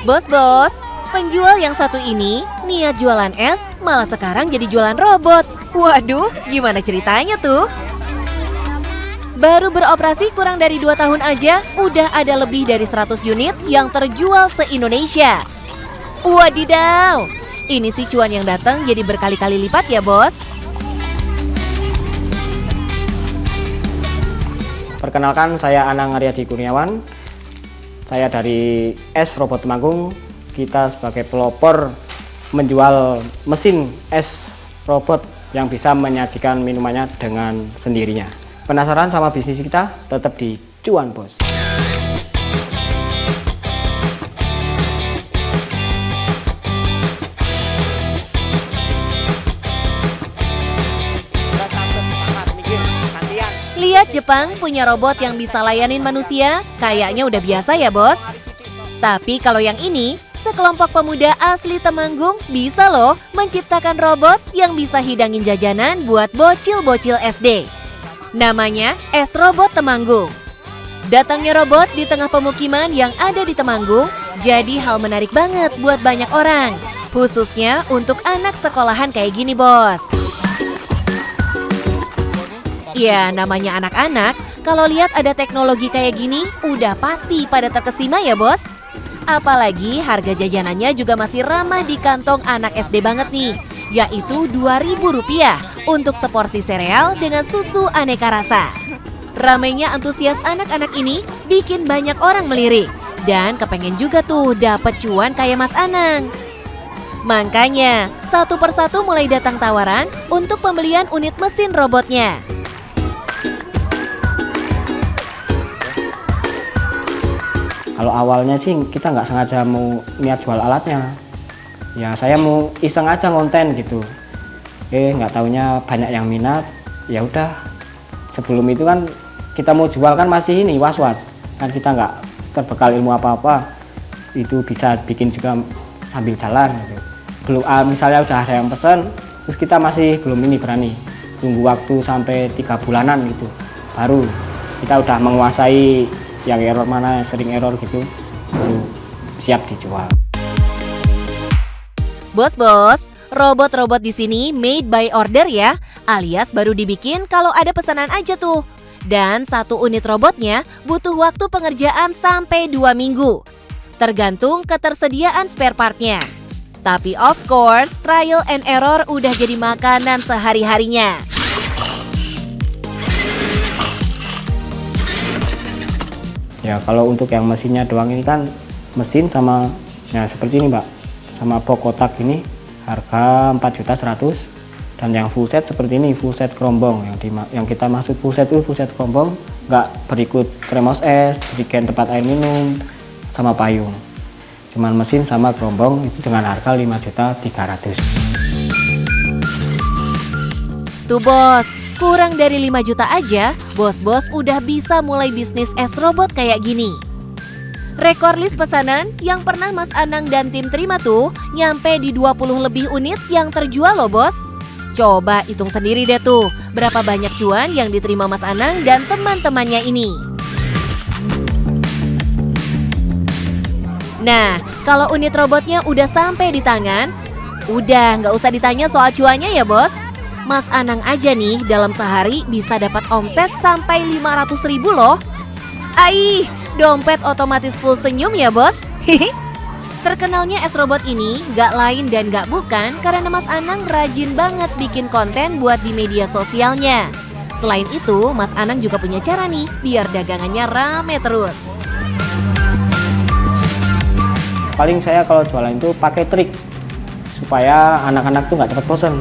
Bos-bos, penjual yang satu ini niat jualan es, malah sekarang jadi jualan robot. Waduh, gimana ceritanya tuh? Baru beroperasi kurang dari 2 tahun aja, udah ada lebih dari 100 unit yang terjual se-Indonesia. Wadidaw, ini sih cuan yang datang jadi berkali-kali lipat ya bos. Perkenalkan, saya Anang Aryadi Kurniawan. Saya dari Es Robot Temanggung. Kita sebagai pelopor menjual mesin es robot yang bisa menyajikan minumannya dengan sendirinya. Penasaran sama bisnis kita? Tetap di Cuan Bos. Lihat Jepang punya robot yang bisa layanin manusia, kayaknya udah biasa ya bos. Tapi kalau yang ini, sekelompok pemuda asli Temanggung bisa loh menciptakan robot yang bisa hidangin jajanan buat bocil-bocil SD. Namanya Es Robot Temanggung. Datangnya robot di tengah pemukiman yang ada di Temanggung jadi hal menarik banget buat banyak orang. Khususnya untuk anak sekolahan kayak gini bos. Ya, namanya anak-anak, kalau lihat ada teknologi kayak gini, udah pasti pada terkesima ya bos. Apalagi harga jajanannya juga masih ramah di kantong anak SD banget nih, yaitu Rp2.000 untuk seporsi sereal dengan susu aneka rasa. Ramainya antusias anak-anak ini bikin banyak orang melirik, dan kepengen juga tuh dapet cuan kayak Mas Anang. Makanya, satu persatu mulai datang tawaran untuk pembelian unit mesin robotnya. Kalau awalnya sih kita nggak sengaja mau niat jual alatnya. Ya saya mau iseng aja konten gitu. Nggak taunya banyak yang minat. Ya udah. Sebelum itu kan kita mau jual kan masih ini was-was. Kan kita nggak terbekal ilmu apa-apa. Itu bisa bikin juga sambil jalan gitu. Belum misalnya udah ada yang pesen, terus kita masih belum ini berani. Tunggu waktu sampai 3 bulanan gitu. Baru kita udah menguasai yang error mana, sering error gitu, baru siap dijual. Bos-bos, robot-robot di sini made by order ya, alias baru dibikin kalau ada pesanan aja tuh. Dan satu unit robotnya butuh waktu pengerjaan sampai 2 minggu, tergantung ketersediaan spare partnya. Tapi of course, trial and error udah jadi makanan sehari-harinya. Ya kalau untuk yang mesinnya doang ini kan mesin sama ya seperti ini Mbak, sama box kotak ini harga 4.100.000, dan yang full set seperti ini, full set kerombong yang kita maksud full set itu full set kerombong, nggak berikut termos es, jerigen tempat air minum sama payung, cuman mesin sama kerombong itu dengan harga 5.300.000. Tuh bos, kurang dari 5 juta aja, bos-bos udah bisa mulai bisnis es robot kayak gini. Rekor list pesanan yang pernah Mas Anang dan tim terima tuh nyampe di 20 lebih unit yang terjual loh bos. Coba hitung sendiri deh tuh, berapa banyak cuan yang diterima Mas Anang dan teman-temannya ini. Nah, kalau unit robotnya udah sampai di tangan, udah nggak usah ditanya soal cuannya ya bos. Mas Anang aja nih dalam sehari bisa dapat omset sampai 500.000 loh. Aih, dompet otomatis full senyum ya bos. Terkenalnya es robot ini gak lain dan gak bukan karena Mas Anang rajin banget bikin konten buat di media sosialnya. Selain itu, Mas Anang juga punya cara nih biar dagangannya rame terus. Paling saya kalau jualan itu pakai trik supaya anak-anak tuh nggak cepet bosan.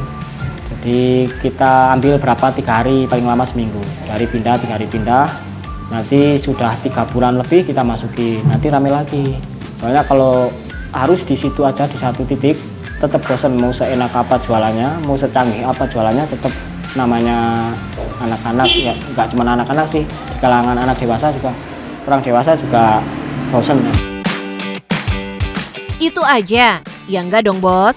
Jadi kita ambil berapa 3 hari, paling lama seminggu. 3 hari pindah, 3 hari pindah. Nanti sudah 3 bulan lebih kita masukin, nanti rame lagi. Soalnya kalau harus di situ aja di satu titik, tetap bosan. Mau seenak apa jualannya, mau secanggih apa jualannya, tetap namanya anak-anak ya, nggak cuma anak-anak sih, di kalangan anak dewasa juga, orang dewasa juga bosan. Itu aja? Ya enggak dong bos.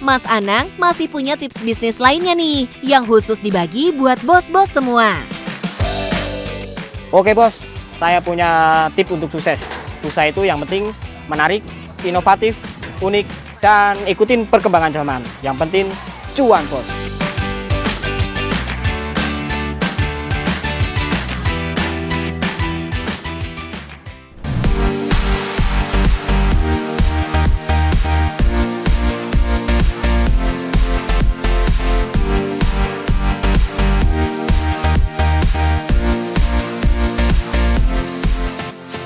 Mas Anang masih punya tips bisnis lainnya nih yang khusus dibagi buat bos-bos semua. Oke bos, saya punya tips untuk sukses. Usaha itu yang penting menarik, inovatif, unik, dan ikutin perkembangan zaman. Yang penting cuan, Bos.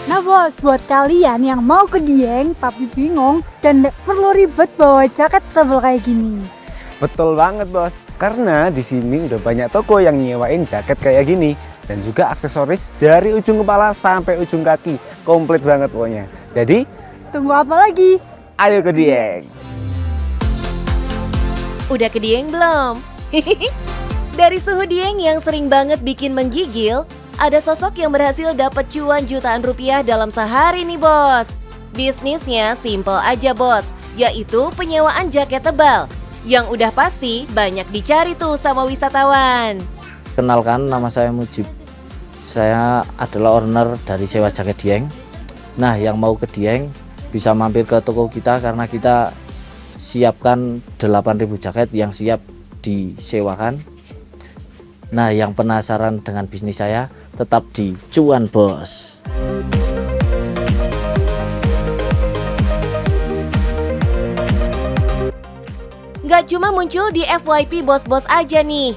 Nah bos, buat kalian yang mau ke Dieng tapi bingung dan nggak perlu ribet bawa jaket tebal kayak gini. Betul banget bos, karena di sini udah banyak toko yang nyewain jaket kayak gini dan juga aksesoris dari ujung kepala sampai ujung kaki, komplit banget pokoknya. Jadi, Tunggu apa lagi? ayo ke Dieng. Udah ke Dieng belum? Dari suhu Dieng yang sering banget bikin menggigil, ada sosok yang berhasil dapat cuan jutaan rupiah dalam sehari nih bos. Bisnisnya simple aja bos, yaitu penyewaan jaket tebal. Yang udah pasti banyak dicari tuh sama wisatawan. Kenalkan, nama saya Mujib. Saya adalah owner dari sewa jaket Dieng. Nah, yang mau ke Dieng bisa mampir ke toko kita karena kita siapkan 8.000 jaket yang siap disewakan. Nah, yang penasaran dengan bisnis saya, tetap di Cuan Bos. Gak cuma muncul di FYP bos-bos aja nih.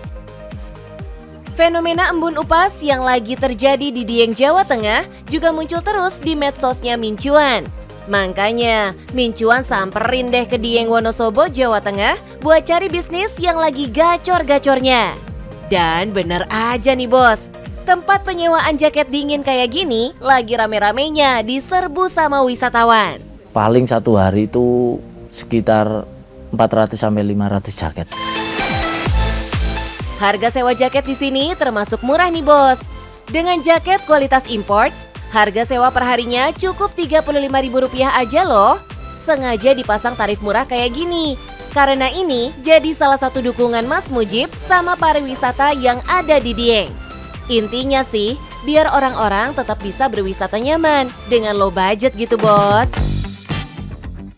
Fenomena embun upas yang lagi terjadi di Dieng, Jawa Tengah juga muncul terus di medsosnya Mincuan. Makanya, Mincuan samperin deh ke Dieng Wonosobo, Jawa Tengah buat cari bisnis yang lagi gacor-gacornya. Dan bener aja nih bos, tempat penyewaan jaket dingin kayak gini lagi rame-ramenya diserbu sama wisatawan. Paling satu hari itu sekitar 400-500 jaket. Harga sewa jaket di sini termasuk murah nih bos. Dengan jaket kualitas import, harga sewa perharinya cukup Rp35.000 aja loh. Sengaja dipasang tarif murah kayak gini, karena ini jadi salah satu dukungan Mas Mujib sama pariwisata yang ada di Dieng. Intinya sih, biar orang-orang tetap bisa berwisata nyaman dengan low budget gitu bos.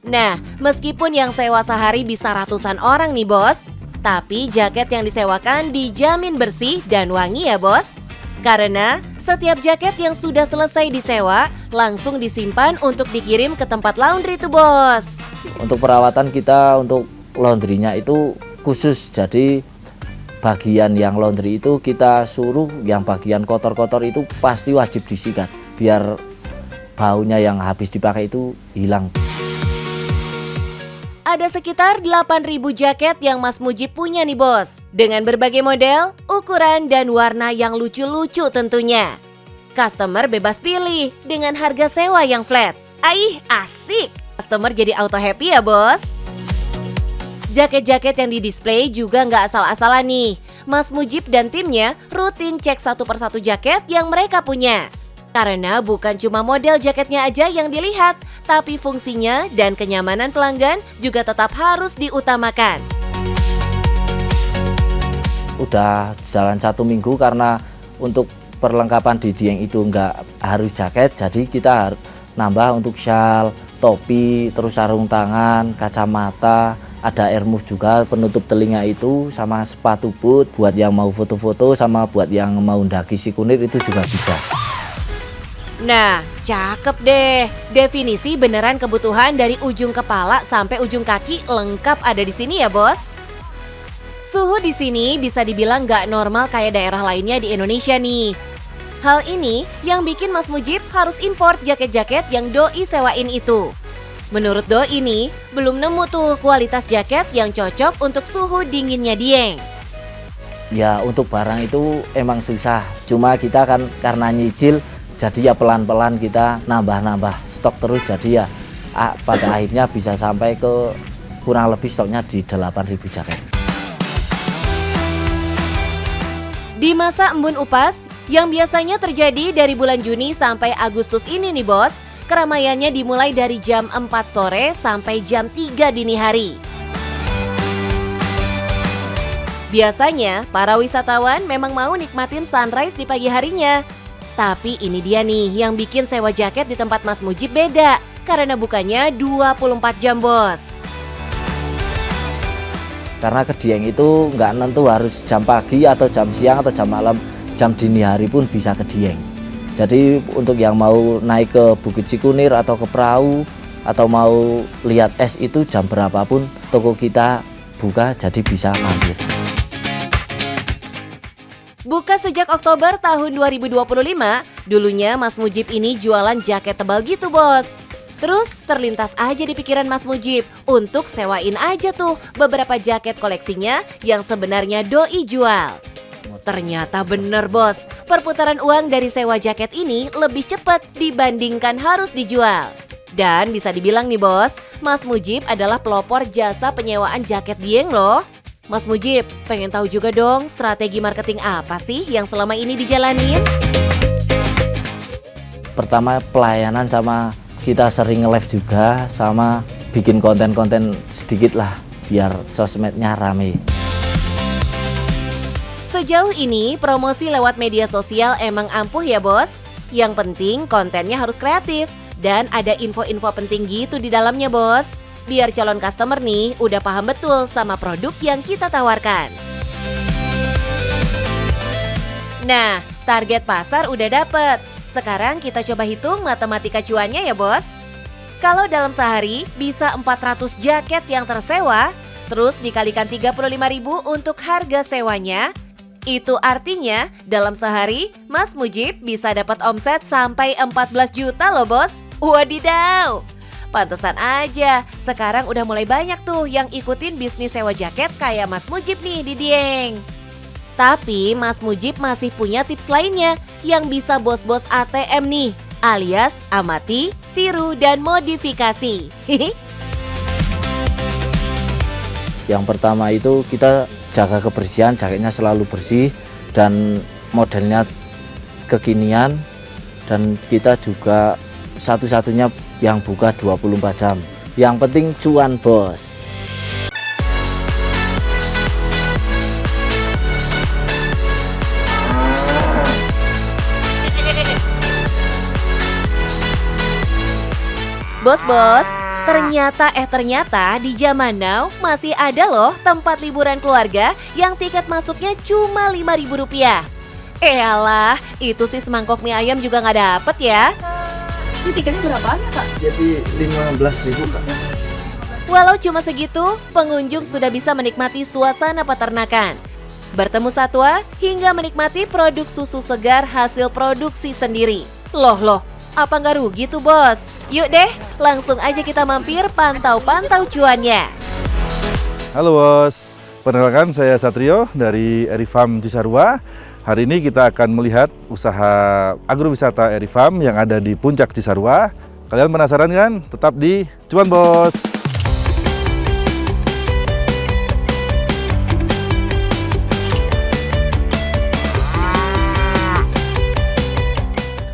Nah, meskipun yang sewa sehari bisa ratusan orang nih bos, tapi jaket yang disewakan dijamin bersih dan wangi ya bos. Karena setiap jaket yang sudah selesai disewa langsung disimpan untuk dikirim ke tempat laundry tuh bos. Untuk perawatan kita, untuk laundrynya itu khusus, jadi bagian yang laundry itu kita suruh yang bagian kotor-kotor itu pasti wajib disikat biar baunya yang habis dipakai itu hilang. Ada sekitar 8.000 jaket yang Mas Mujib punya nih bos, dengan berbagai model, ukuran, dan warna yang lucu-lucu tentunya. Customer bebas pilih dengan harga sewa yang flat. Aih, asik! Customer jadi auto happy ya bos. Jaket-jaket yang di-display juga nggak asal-asalan nih. Mas Mujib dan timnya rutin cek satu persatu jaket yang mereka punya. Karena bukan cuma model jaketnya aja yang dilihat, tapi fungsinya dan kenyamanan pelanggan juga tetap harus diutamakan. Udah jalan 1 minggu karena untuk perlengkapan di Dieng itu nggak harus jaket, jadi kita harus nambah untuk syal, topi, terus sarung tangan, kacamata, ada airmuff juga penutup telinga itu, sama sepatu boot buat yang mau foto-foto, sama buat yang mau ndaki si kunir itu juga bisa. Nah, cakep deh. Definisi beneran kebutuhan dari ujung kepala sampai ujung kaki lengkap ada di sini ya bos. Suhu di sini bisa dibilang nggak normal kayak daerah lainnya di Indonesia nih. Hal ini yang bikin Mas Mujib harus import jaket-jaket yang doi sewain itu. Menurut doi ini, belum nemu tuh kualitas jaket yang cocok untuk suhu dinginnya Dieng. Ya untuk barang itu emang susah, cuma kita kan karena nyicil, jadi ya pelan-pelan kita nambah-nambah stok terus, jadi ya pada akhirnya bisa sampai ke kurang lebih stoknya di 8.000 jaket. Di masa embun upas, yang biasanya terjadi dari bulan Juni sampai Agustus ini nih bos, keramaiannya dimulai dari jam 4 sore sampai jam 3 dini hari. Biasanya, para wisatawan memang mau nikmatin sunrise di pagi harinya. Tapi ini dia nih yang bikin sewa jaket di tempat Mas Mujib beda. karena bukanya 24 jam, Bos. Karena ke Dieng itu nggak nentu harus jam pagi atau jam siang atau jam malam, jam dini hari pun bisa ke Dieng. Jadi untuk yang mau naik ke Bukit Cikunir atau ke perahu atau mau lihat es itu jam berapapun toko kita buka, jadi bisa mampir. Buka sejak Oktober tahun 2025, dulunya Mas Mujib ini jualan jaket tebal gitu, Bos. Terus terlintas aja di pikiran Mas Mujib untuk sewain aja tuh beberapa jaket koleksinya yang sebenarnya doi jual. Ternyata bener, Bos, perputaran uang dari sewa jaket ini lebih cepat dibandingkan harus dijual. Dan bisa dibilang nih, Bos, Mas Mujib adalah pelopor jasa penyewaan jaket Dieng loh. Mas Mujib, pengen tahu juga dong strategi marketing apa sih yang selama ini dijalanin? Pertama pelayanan, sama kita sering nge-live juga, sama bikin konten-konten sedikit lah biar sosmednya rame. Sejauh ini promosi lewat media sosial emang ampuh ya, Bos. Yang penting kontennya harus kreatif dan ada info-info penting gitu di dalamnya, Bos. Biar calon customer nih udah paham betul sama produk yang kita tawarkan. Nah, target pasar udah dapet. Sekarang kita coba hitung matematika cuannya ya, Bos. Kalau dalam sehari bisa 400 jaket yang tersewa, terus dikalikan 35.000 untuk harga sewanya, itu artinya dalam sehari Mas Mujib bisa dapat omset sampai 14 juta loh, Bos. Wadidaw! Pantesan aja, sekarang udah mulai banyak tuh yang ikutin bisnis sewa jaket kayak Mas Mujib nih di Dieng. Tapi Mas Mujib masih punya tips lainnya yang bisa bos-bos ATM nih, alias amati, tiru, dan modifikasi. Yang pertama itu kita jaga kebersihan, jaketnya selalu bersih dan modelnya kekinian, dan kita juga satu-satunya yang buka 24 jam. Yang penting cuan, Bos. Bos-bos, ternyata di zaman now masih ada loh tempat liburan keluarga yang tiket masuknya cuma Rp5.000. Eyalah, itu sih semangkok mie ayam juga nggak dapet ya. Ini tiketnya berapaan ya, Kak? Jadi 15.000, Kak. Walau cuma segitu, pengunjung sudah bisa menikmati suasana peternakan, bertemu satwa, hingga menikmati produk susu segar hasil produksi sendiri. Loh, apa nggak rugi tuh, Bos? Yuk deh, langsung aja kita mampir pantau-pantau cuannya. Halo, Bos. Perkenalkan, saya Satrio dari Erifarm Cisarua. Hari ini kita akan melihat usaha agrowisata Erifarm yang ada di Puncak Cisarua. Kalian penasaran kan? Tetap di Cuan, Bos.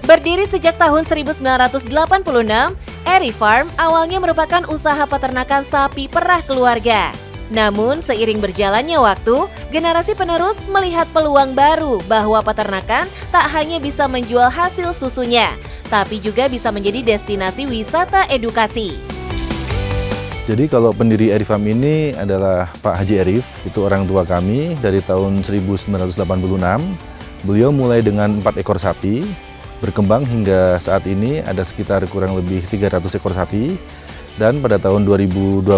Berdiri sejak tahun 1986, Erifarm awalnya merupakan usaha peternakan sapi perah keluarga. Namun seiring berjalannya waktu, generasi penerus melihat peluang baru bahwa peternakan tak hanya bisa menjual hasil susunya, tapi juga bisa menjadi destinasi wisata edukasi. Jadi kalau pendiri Erifarm ini adalah Pak Haji Erif, itu orang tua kami dari tahun 1986. Beliau mulai dengan 4 ekor sapi, berkembang hingga saat ini ada sekitar kurang lebih 300 ekor sapi. Dan pada tahun 2024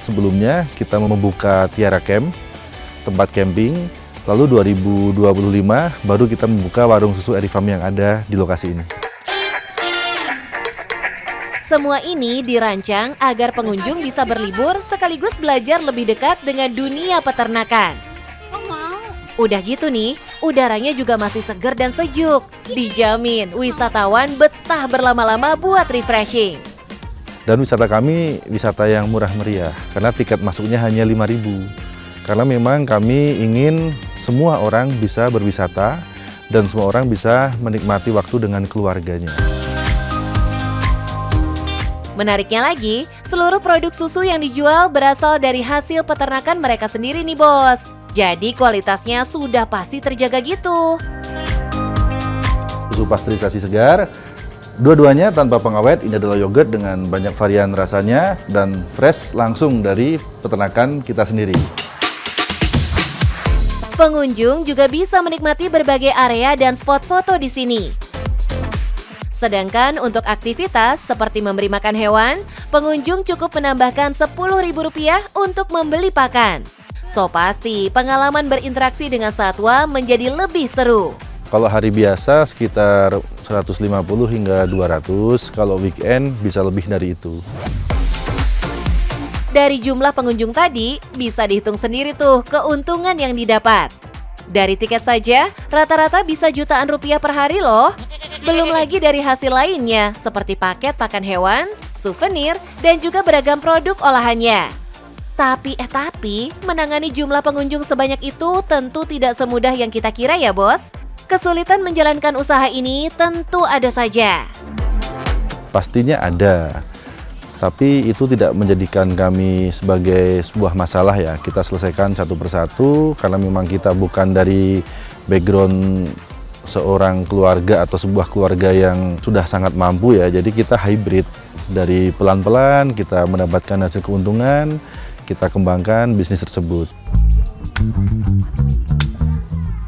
sebelumnya kita membuka Tiara Camp, tempat camping. Lalu 2025 baru kita membuka warung susu Erifarm yang ada di lokasi ini. Semua ini dirancang agar pengunjung bisa berlibur sekaligus belajar lebih dekat dengan dunia peternakan. Udah gitu nih, udaranya juga masih segar dan sejuk. Dijamin wisatawan betah berlama-lama buat refreshing. Dan wisata kami wisata yang murah meriah karena tiket masuknya hanya 5.000. Karena memang kami ingin semua orang bisa berwisata dan semua orang bisa menikmati waktu dengan keluarganya. Menariknya lagi, seluruh produk susu yang dijual berasal dari hasil peternakan mereka sendiri nih, Bos. Jadi kualitasnya sudah pasti terjaga gitu. Susu pasteurisasi segar, Dua-duanya tanpa pengawet, ini adalah yogurt dengan banyak varian rasanya dan fresh langsung dari peternakan kita sendiri. Pengunjung juga bisa menikmati berbagai area dan spot foto di sini. Sedangkan untuk aktivitas seperti memberi makan hewan, pengunjung cukup menambahkan Rp10.000 untuk membeli pakan. So pasti pengalaman berinteraksi dengan satwa menjadi lebih seru. Kalau hari biasa sekitar 150 hingga 200, kalau weekend bisa lebih dari itu. Dari jumlah pengunjung tadi, bisa dihitung sendiri tuh keuntungan yang didapat. Dari tiket saja, rata-rata bisa jutaan rupiah per hari loh. Belum lagi dari hasil lainnya, seperti paket pakan hewan, souvenir, dan juga beragam produk olahannya. Tapi menangani jumlah pengunjung sebanyak itu tentu tidak semudah yang kita kira ya bos. Kesulitan menjalankan usaha ini tentu ada saja. Pastinya ada, tapi itu tidak menjadikan kami sebagai sebuah masalah ya. Kita selesaikan satu persatu karena memang kita bukan dari background seorang keluarga atau sebuah keluarga yang sudah sangat mampu ya. Jadi kita hybrid, dari pelan-pelan kita mendapatkan hasil keuntungan, kita kembangkan bisnis tersebut.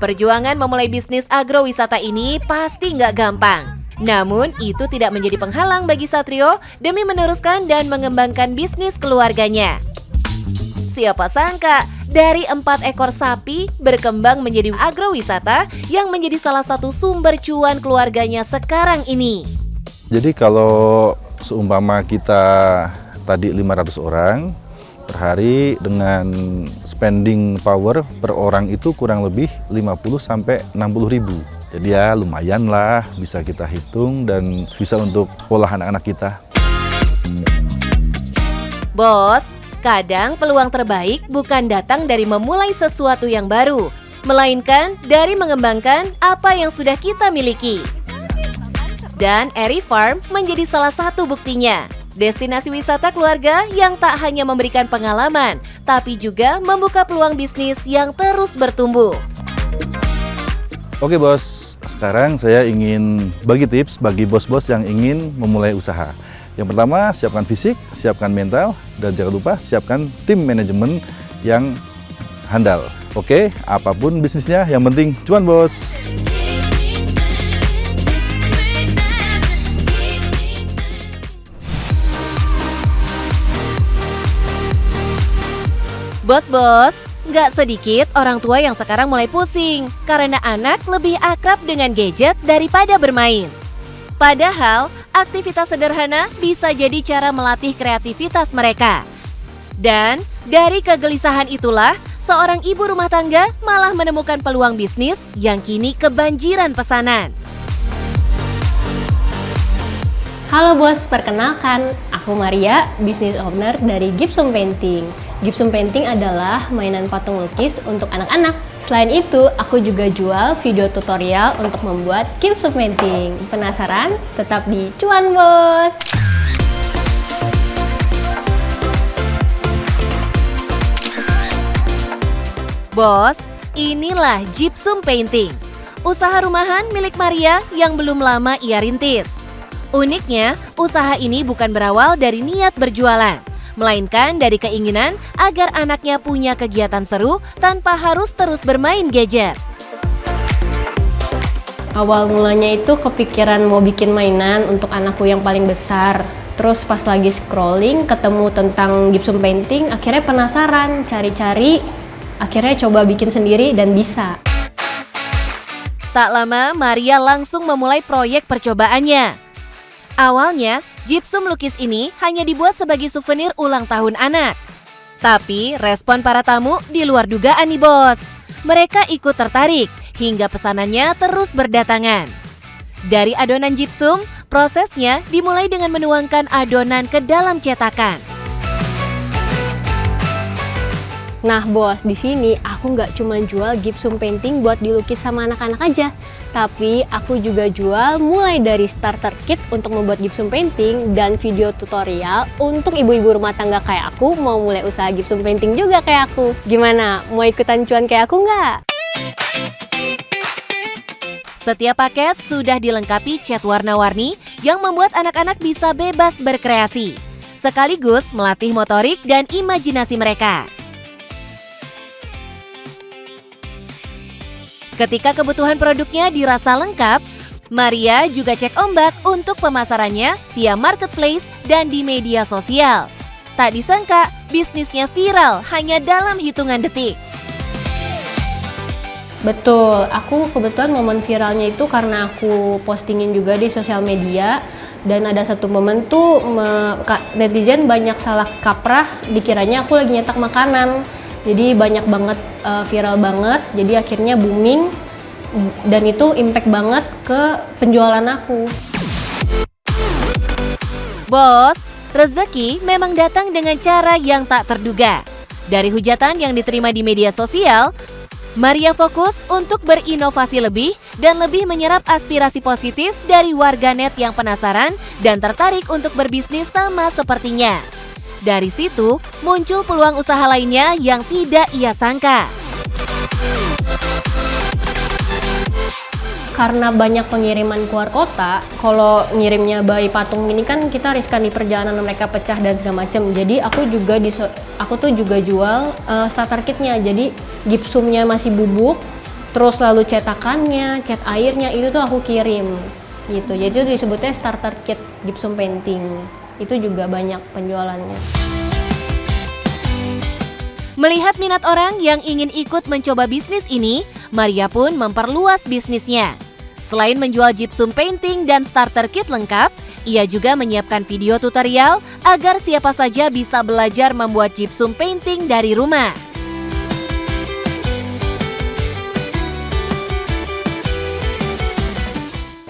Perjuangan memulai bisnis agrowisata ini pasti nggak gampang. Namun, itu tidak menjadi penghalang bagi Satrio demi meneruskan dan mengembangkan bisnis keluarganya. Siapa sangka, dari 4 ekor sapi berkembang menjadi agrowisata yang menjadi salah satu sumber cuan keluarganya sekarang ini. Jadi kalau seumpama kita tadi 500 orang, per hari dengan spending power per orang itu kurang lebih 50 sampai 60 ribu. Jadi ya lumayan lah, bisa kita hitung dan bisa untuk pola anak-anak kita. Bos, kadang peluang terbaik bukan datang dari memulai sesuatu yang baru, melainkan dari mengembangkan apa yang sudah kita miliki. Dan Airy Farm menjadi salah satu buktinya. Destinasi wisata keluarga yang tak hanya memberikan pengalaman, tapi juga membuka peluang bisnis yang terus bertumbuh. Oke bos, sekarang saya ingin bagi tips bagi bos-bos yang ingin memulai usaha. Yang pertama, siapkan fisik, siapkan mental, dan jangan lupa siapkan tim manajemen yang handal. Oke, apapun bisnisnya, yang penting cuan bos. Bos-bos, nggak sedikit orang tua yang sekarang mulai pusing karena anak lebih akrab dengan gadget daripada bermain. Padahal, aktivitas sederhana bisa jadi cara melatih kreativitas mereka. Dan dari kegelisahan itulah, seorang ibu rumah tangga malah menemukan peluang bisnis yang kini kebanjiran pesanan. Halo bos, perkenalkan, aku Maria, business owner dari Gypsum Painting. Gypsum Painting adalah mainan patung lukis untuk anak-anak. Selain itu, aku juga jual video tutorial untuk membuat Gypsum Painting. Penasaran? Tetap di Cuan Bos! Bos, inilah Gypsum Painting, usaha rumahan milik Maria yang belum lama ia rintis. Uniknya, usaha ini bukan berawal dari niat berjualan, melainkan dari keinginan agar anaknya punya kegiatan seru tanpa harus terus bermain gadget. Awal mulanya itu kepikiran mau bikin mainan untuk anakku yang paling besar. Terus pas lagi scrolling ketemu tentang Gypsum Painting, akhirnya penasaran, cari-cari, akhirnya coba bikin sendiri dan bisa. Tak lama, Maria langsung memulai proyek percobaannya. Awalnya, gypsum lukis ini hanya dibuat sebagai souvenir ulang tahun anak. Tapi respon para tamu di luar dugaan nih bos. Mereka ikut tertarik hingga pesanannya terus berdatangan. Dari adonan gypsum, prosesnya dimulai dengan menuangkan adonan ke dalam cetakan. Nah bos, di sini aku nggak cuma jual gypsum painting buat dilukis sama anak-anak aja, tapi aku juga jual mulai dari starter kit untuk membuat gypsum painting dan video tutorial untuk ibu-ibu rumah tangga kayak aku mau mulai usaha gypsum painting juga kayak aku. Gimana? Mau ikutan cuan kayak aku nggak? Setiap paket sudah dilengkapi cat warna-warni yang membuat anak-anak bisa bebas berkreasi, sekaligus melatih motorik dan imajinasi mereka. Ketika kebutuhan produknya dirasa lengkap, Maria juga cek ombak untuk pemasarannya via marketplace dan di media sosial. Tak disangka, bisnisnya viral hanya dalam hitungan detik. Betul, aku kebetulan momen viralnya itu karena aku postingin juga di sosial media. Dan ada satu momen tuh netizen banyak salah kaprah, dikiranya aku lagi nyetak makanan. Jadi banyak banget, viral banget, jadi akhirnya booming. Dan itu impact banget ke penjualan aku. Bos, rezeki memang datang dengan cara yang tak terduga. Dari hujatan yang diterima di media sosial, Maria fokus untuk berinovasi lebih dan lebih menyerap aspirasi positif dari warganet yang penasaran dan tertarik untuk berbisnis sama sepertinya. Dari situ, muncul peluang usaha lainnya yang tidak ia sangka. Karena banyak pengiriman keluar kota, kalau ngirimnya by patung mini kan kita riskan di perjalanan mereka pecah dan segala macam. Jadi aku tuh juga jual starter kitnya. Jadi gipsumnya masih bubuk, terus lalu cetakannya, cat airnya itu tuh aku kirim gitu. Jadi itu disebutnya starter kit gipsum painting. Itu juga banyak penjualannya. Melihat minat orang yang ingin ikut mencoba bisnis ini, Maria pun memperluas bisnisnya. Selain menjual gypsum painting dan starter kit lengkap, ia juga menyiapkan video tutorial agar siapa saja bisa belajar membuat gypsum painting dari rumah.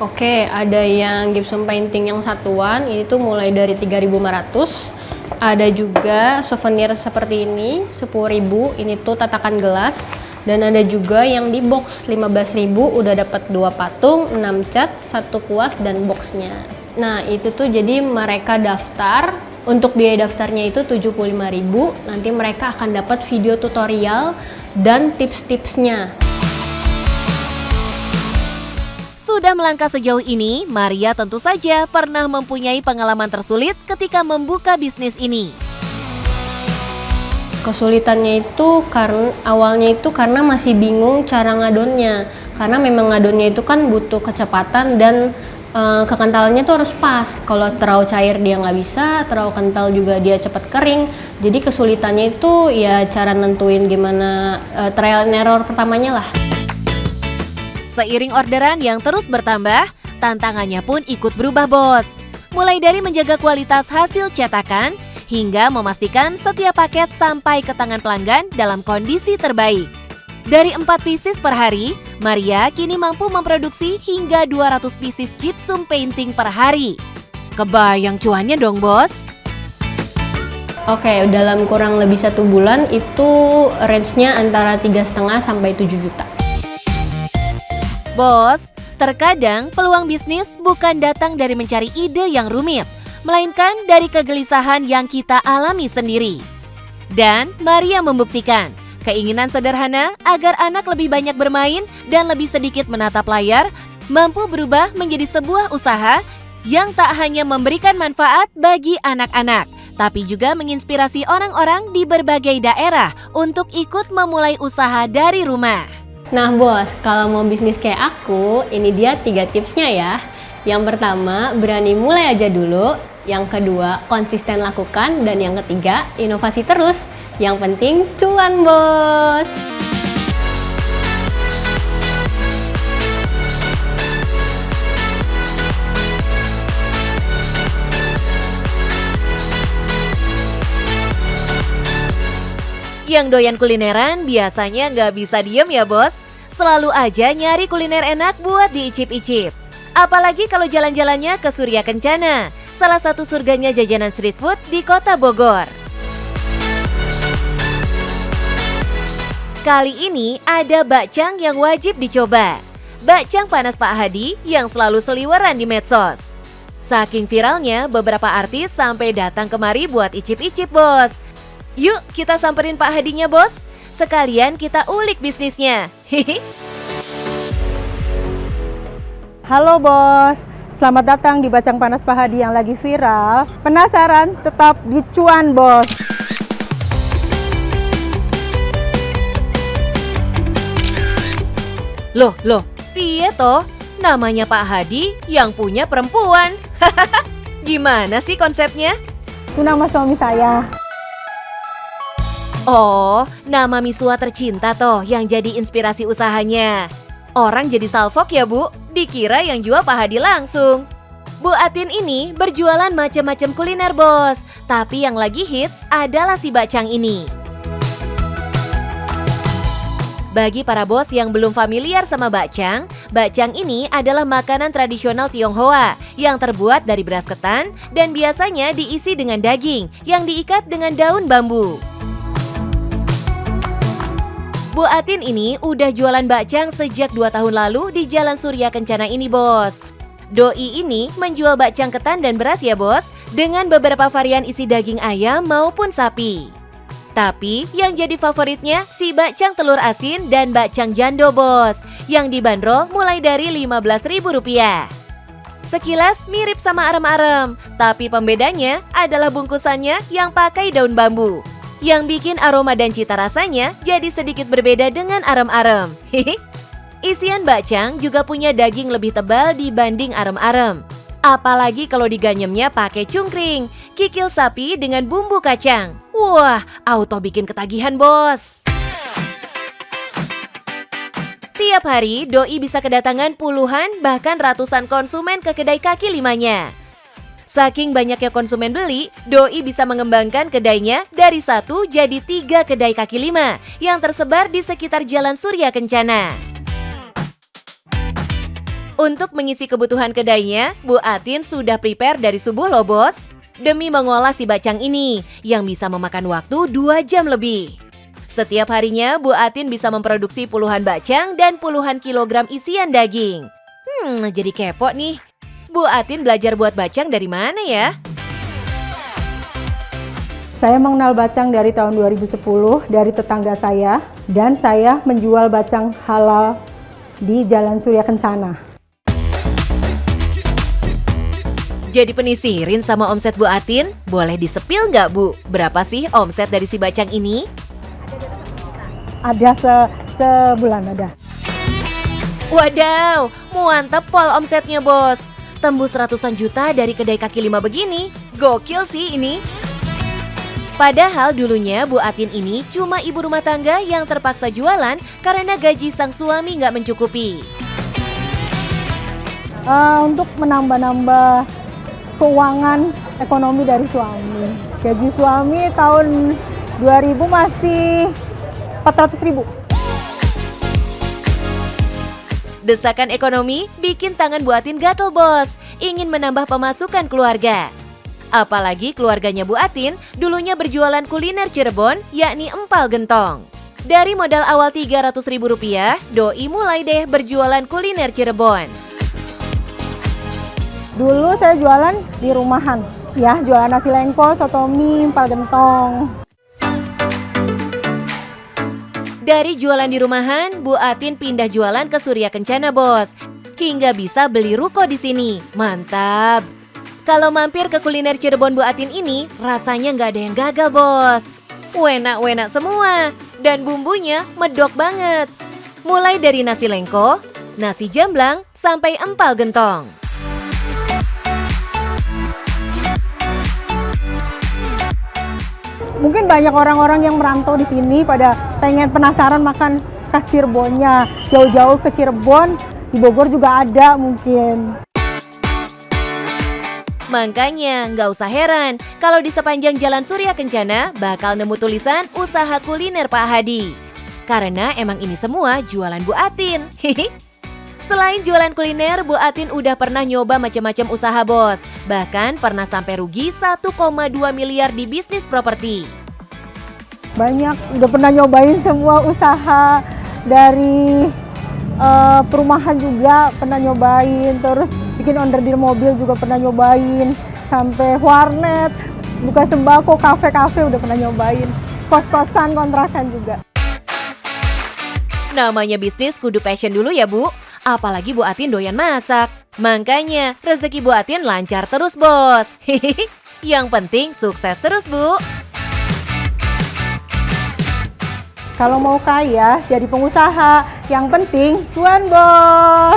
Oke, ada yang gypsum painting yang satuan, ini tuh mulai dari 3.500. Ada juga souvenir seperti ini, 10.000, ini tuh tatakan gelas. Dan ada juga yang di box 15.000 udah dapat 2 patung, 6 cat, 1 kuas dan boxnya. Nah, itu tuh jadi mereka daftar. Untuk biaya daftarnya itu 75.000. Nanti mereka akan dapat video tutorial dan tips-tipsnya. Sudah melangkah sejauh ini, Maria tentu saja pernah mempunyai pengalaman tersulit ketika membuka bisnis ini. Kesulitannya itu awalnya karena masih bingung cara ngadonnya. Karena memang ngadonnya itu kan butuh kecepatan dan kekentalannya tuh harus pas. Kalau terlalu cair dia nggak bisa, terlalu kental juga dia cepat kering. Jadi kesulitannya itu ya cara nentuin gimana, trial and error pertamanya lah. Seiring orderan yang terus bertambah, tantangannya pun ikut berubah, bos. Mulai dari menjaga kualitas hasil cetakan, hingga memastikan setiap paket sampai ke tangan pelanggan dalam kondisi terbaik. Dari 4 pieces per hari, Maria kini mampu memproduksi hingga 200 pieces gypsum painting per hari. Kebayang cuannya dong, bos? Oke, dalam kurang lebih 1 bulan itu range-nya antara 3,5 sampai 7 juta. Bos, terkadang peluang bisnis bukan datang dari mencari ide yang rumit, melainkan dari kegelisahan yang kita alami sendiri. Dan Maria membuktikan, keinginan sederhana agar anak lebih banyak bermain dan lebih sedikit menatap layar mampu berubah menjadi sebuah usaha yang tak hanya memberikan manfaat bagi anak-anak, tapi juga menginspirasi orang-orang di berbagai daerah untuk ikut memulai usaha dari rumah. Nah bos, kalau mau bisnis kayak aku, ini dia 3 tipsnya ya. Yang pertama, berani mulai aja dulu. Yang kedua, konsisten lakukan. Dan yang ketiga, inovasi terus. Yang penting, cuan bos! Yang doyan kulineran biasanya nggak bisa diem ya bos. Selalu aja nyari kuliner enak buat diicip-icip. Apalagi kalau jalan-jalannya ke Surya Kencana, salah satu surganya jajanan street food di kota Bogor. Kali ini ada bakcang yang wajib dicoba. Bakcang panas Pak Hadi yang selalu seliweran di medsos. Saking viralnya, beberapa artis sampai datang kemari buat icip-icip bos. Yuk kita samperin Pak Hadinya bos. Sekalian kita ulik bisnisnya. Halo bos, Selamat datang di Bacang Panas Pak Hadi yang lagi viral. Penasaran? Tetap di Cuan, Bos. Loh, piye toh? Namanya Pak Hadi yang punya perempuan. Gimana sih konsepnya? Itu nama suami saya. Oh, nama Misua tercinta toh yang jadi inspirasi usahanya. Orang jadi salfok ya Bu, dikira yang jual Pak Hadi langsung. Bu Atin ini berjualan macam-macam kuliner bos, tapi yang lagi hits adalah si bacang ini. Bagi para bos yang belum familiar sama bacang ini adalah makanan tradisional Tionghoa yang terbuat dari beras ketan dan biasanya diisi dengan daging yang diikat dengan daun bambu. Bu Atin ini udah jualan bakcang sejak 2 tahun lalu di Jalan Surya Kencana ini bos. Doi ini menjual bakcang ketan dan beras ya bos, dengan beberapa varian isi daging ayam maupun sapi. Tapi yang jadi favoritnya si bakcang telur asin dan bakcang jando bos, yang dibanderol mulai dari Rp15.000. Sekilas mirip sama arem-arem, tapi pembedanya adalah bungkusannya yang pakai daun bambu, yang bikin aroma dan cita rasanya jadi sedikit berbeda dengan arem-arem. Isian bakcang juga punya daging lebih tebal dibanding arem-arem. Apalagi kalau diganyemnya pakai cungkring, kikil sapi dengan bumbu kacang. Wah, auto bikin ketagihan bos. Tiap hari, Doi bisa kedatangan puluhan bahkan ratusan konsumen ke kedai kaki limanya. Saking banyaknya konsumen beli, Doi bisa mengembangkan kedainya dari 1 jadi 3 kedai kaki lima yang tersebar di sekitar Jalan Surya Kencana. Untuk mengisi kebutuhan kedainya, Bu Atin sudah prepare dari subuh loh bos, demi mengolah si bacang ini yang bisa memakan waktu 2 jam lebih. Setiap harinya, Bu Atin bisa memproduksi puluhan bacang dan puluhan kilogram isian daging. Jadi kepo nih. Bu Atin belajar buat bacang dari mana ya? Saya mengenal bacang dari tahun 2010 dari tetangga saya, dan saya menjual bacang halal di Jalan Surya Kencana. Jadi penisirin sama omset Bu Atin? Boleh disepil nggak Bu? Berapa sih omset dari si bacang ini? Ada sebulan ada. Wadaw, mantep pol omsetnya bos. Tembus ratusan juta dari kedai kaki lima begini. Gokil sih ini. Padahal dulunya Bu Atin ini cuma ibu rumah tangga yang terpaksa jualan karena gaji sang suami nggak mencukupi. Untuk menambah-nambah keuangan ekonomi dari suami. Gaji suami tahun 2000 masih 400.000. Desakan ekonomi bikin tangan Bu Atin gatel bos, ingin menambah pemasukan keluarga. Apalagi keluarganya Bu Atin dulunya berjualan kuliner Cirebon, yakni empal gentong. Dari modal awal Rp300.000, Doi mulai deh berjualan kuliner Cirebon. Dulu saya jualan di rumahan, ya, jualan nasi lengko, soto mie, empal gentong. Dari jualan di rumahan, Bu Atin pindah jualan ke Surya Kencana bos, hingga bisa beli ruko di sini. Mantap. Kalau mampir ke kuliner Cirebon Bu Atin ini, rasanya nggak ada yang gagal bos. Enak-enak semua, dan bumbunya medok banget. Mulai dari nasi lengko, nasi jamblang, sampai empal gentong. Mungkin banyak orang-orang yang merantau di sini pada pengen penasaran makan khas Cirebonnya. Jauh-jauh ke Cirebon, di Bogor juga ada mungkin. Makanya nggak usah heran kalau di sepanjang Jalan Surya Kencana bakal nemu tulisan usaha kuliner Pak Hadi. Karena emang ini semua jualan Bu Atin. Selain jualan kuliner, Bu Atin udah pernah nyoba macam-macam usaha bos. Bahkan pernah sampai rugi 1,2 miliar di bisnis properti. Banyak, udah pernah nyobain semua usaha, dari perumahan juga pernah nyobain, terus bikin onderdil mobil juga pernah nyobain, sampai warnet, buka sembako, kafe-kafe udah pernah nyobain, kos-kosan, kontrakan juga. Namanya bisnis kudu passion dulu ya Bu. Apalagi Bu Atin doyan masak. Makanya rezeki Bu Atin lancar terus, Bos. Yang penting sukses terus, Bu. Kalau mau kaya, jadi pengusaha. Yang penting cuan, Bos.